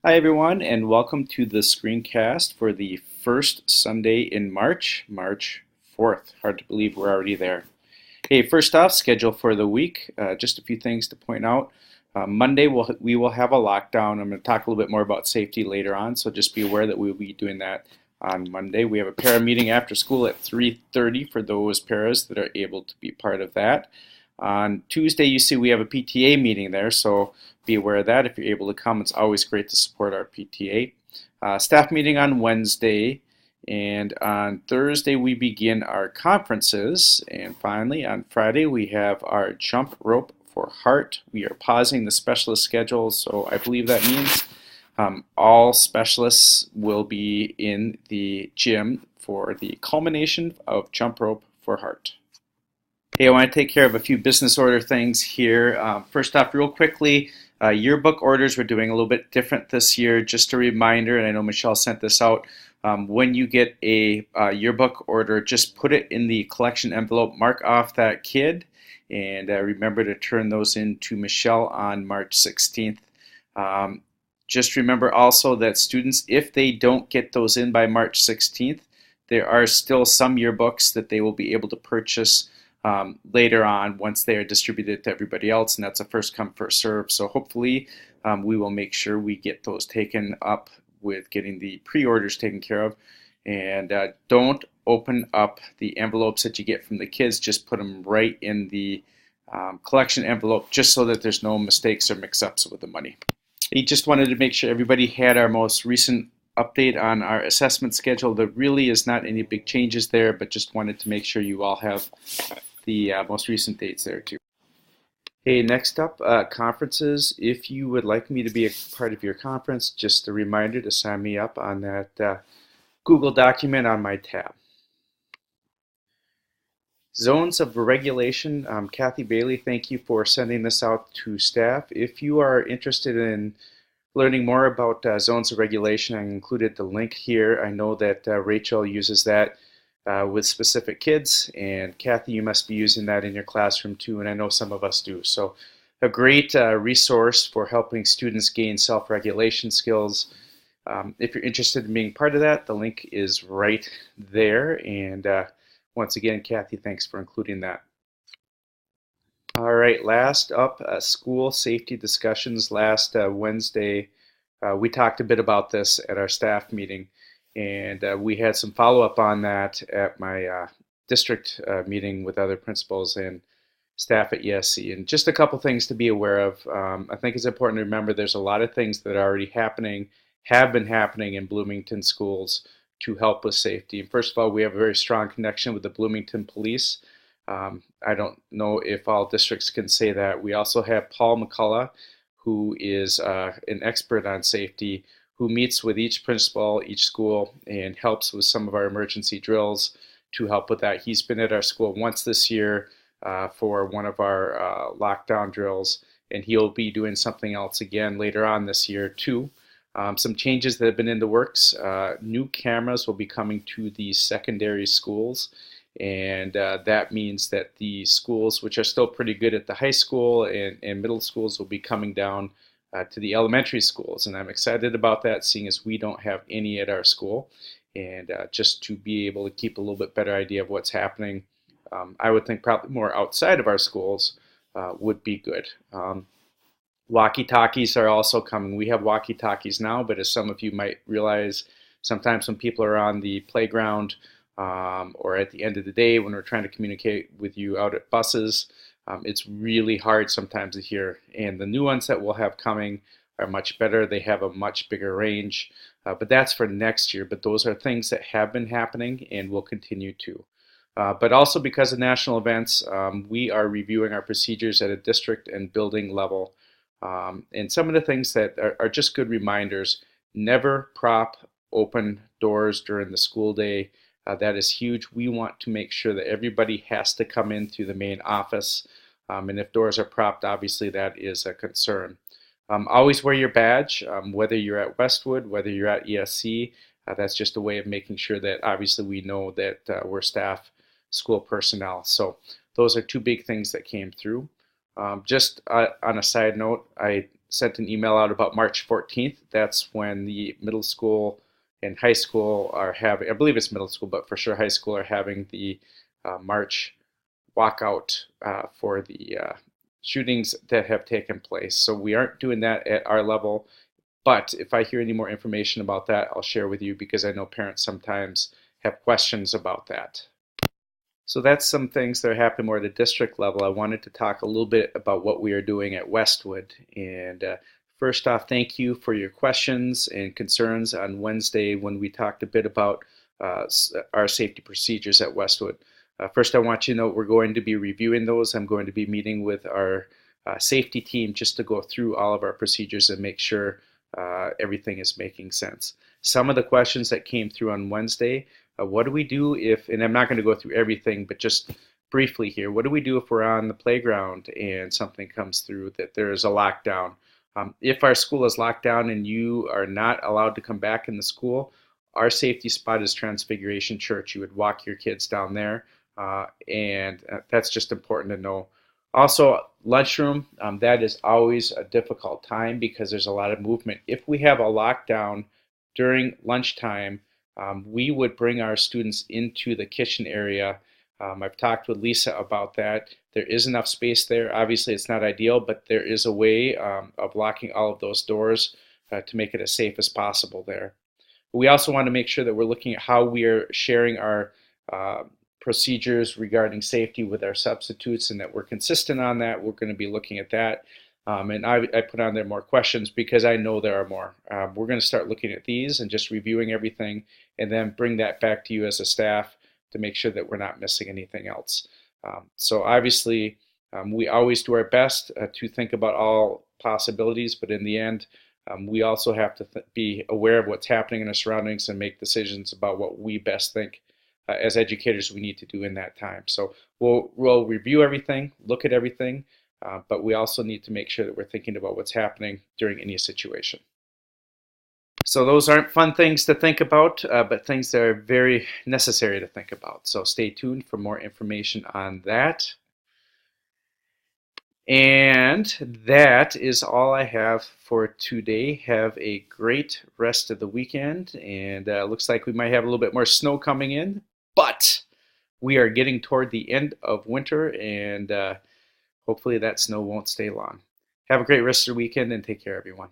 Hi, everyone, and welcome to the screencast for the first Sunday in March, March 4th. Hard to believe we're already there. Hey, first off, schedule for the week. Just a few things to point out. Monday, we will have a lockdown. I'm going to talk a little bit more about safety later on, so just be aware that we'll be doing that on Monday. We have a para meeting after school at 3:30 for those paras that are able to be part of that. On Tuesday, you see we have a PTA meeting there, so be aware of that. If you're able to come, it's always great to support our PTA. Staff meeting on Wednesday, and on Thursday we begin our conferences. And finally, on Friday we have our jump rope for heart. We are pausing the specialist schedule, so I believe that means all specialists will be in the gym for the culmination of jump rope for heart. Hey, I want to take care of a few business order things here. First off, real quickly, yearbook orders we're doing a little bit different this year. Just a reminder, and I know Michelle sent this out, when you get a yearbook order, just put it in the collection envelope, mark off that kid, and remember to turn those in to Michelle on March 16th. Just remember also that students, if they don't get those in by March 16th, there are still some yearbooks that they will be able to purchase later on once they are distributed to everybody else, and that's a first come first serve. So hopefully we will make sure we get those taken up with getting the pre-orders taken care of. And don't open up the envelopes that you get from the kids, just put them right in the collection envelope just so that there's no mistakes or mix-ups with the money. I just wanted to make sure everybody had our most recent update on our assessment schedule. There really is not any big changes there, but just wanted to make sure you all have the most recent dates there too. Hey, next up, conferences. If you would like me to be a part of your conference, just a reminder to sign me up on that Google document on my tab. Zones of regulation. Kathy Bailey, thank you for sending this out to staff. If you are interested in learning more about zones of regulation, I included the link here. I know that Rachel uses that with specific kids, and Kathy, you must be using that in your classroom too, and I know some of us do. So a great resource for helping students gain self-regulation skills. If you're interested in being part of that, the link is right there. And once again, Kathy, thanks for including that. All right, last up, school safety discussions. Last Wednesday, we talked a bit about this at our staff meeting, and we had some follow-up on that at my district meeting with other principals and staff at ESC. And just a couple things to be aware of. I think it's important to remember there's a lot of things that are already happening, have been happening in Bloomington schools to help with safety. And first of all, we have a very strong connection with the Bloomington Police. I don't know if all districts can say that. We also have Paul McCullough, who is an expert on safety, who meets with each principal, each school, and helps with some of our emergency drills to help with that. He's been at our school once this year for one of our lockdown drills, and he'll be doing something else again later on this year too. Some changes that have been in the works. New cameras will be coming to the secondary schools, and that means that the schools, which are still pretty good at the high school and middle schools, will be coming down to the elementary schools. And I'm excited about that, seeing as we don't have any at our school. And just to be able to keep a little bit better idea of what's happening, I would think probably more outside of our schools would be good. Walkie-talkies are also coming. We have walkie-talkies now, but as some of you might realize, sometimes when people are on the playground or at the end of the day when we're trying to communicate with you out at buses, it's really hard sometimes to hear. And the new ones that we'll have coming are much better. They have a much bigger range, but that's for next year. But those are things that have been happening and will continue to. But also because of national events, we are reviewing our procedures at a district and building level. And some of the things that are just good reminders: never prop open doors during the school day. That is huge. We want to make sure that everybody has to come in through the main office. And if doors are propped, obviously that is a concern. Always wear your badge, whether you're at Westwood, whether you're at ESC. That's just a way of making sure that obviously we know that we're staff, school personnel. So those are two big things that came through. Just on a side note, I sent an email out about March 14th. That's when the middle school and high school are having, I believe it's middle school, but for sure high school are having the March walkout for the shootings that have taken place. So we aren't doing that at our level, but if I hear any more information about that, I'll share with you because I know parents sometimes have questions about that. So that's some things that are happening more at a district level. I wanted to talk a little bit about what we are doing at Westwood. And first off, thank you for your questions and concerns on Wednesday when we talked a bit about our safety procedures at Westwood. First, I want you to know we're going to be reviewing those. I'm going to be meeting with our safety team just to go through all of our procedures and make sure everything is making sense. Some of the questions that came through on Wednesday, what do we do if, and I'm not going to go through everything, but just briefly here, what do we do if we're on the playground and something comes through that there is a lockdown? If our school is locked down and you are not allowed to come back in the school, our safety spot is Transfiguration Church. You would walk your kids down there, and that's just important to know. Also, lunchroom, that is always a difficult time because there's a lot of movement. If we have a lockdown during lunchtime, we would bring our students into the kitchen area. I've talked with Lisa about that. There is enough space there. Obviously, it's not ideal, but there is a way of locking all of those doors to make it as safe as possible there. But we also want to make sure that we're looking at how we are sharing our procedures regarding safety with our substitutes and that we're consistent on that. We're going to be looking at that. And I put on there more questions because I know there are more. We're going to start looking at these and just reviewing everything and then bring that back to you as a staff to make sure that we're not missing anything else. So obviously, we always do our best to think about all possibilities, but in the end, we also have to be aware of what's happening in our surroundings and make decisions about what we best think as educators we need to do in that time. So we'll review everything, look at everything, but we also need to make sure that we're thinking about what's happening during any situation. So those aren't fun things to think about, but things that are very necessary to think about. So stay tuned for more information on that. And that is all I have for today. Have a great rest of the weekend. And looks like we might have a little bit more snow coming in, but we are getting toward the end of winter, and hopefully that snow won't stay long. Have a great rest of the weekend and take care, everyone.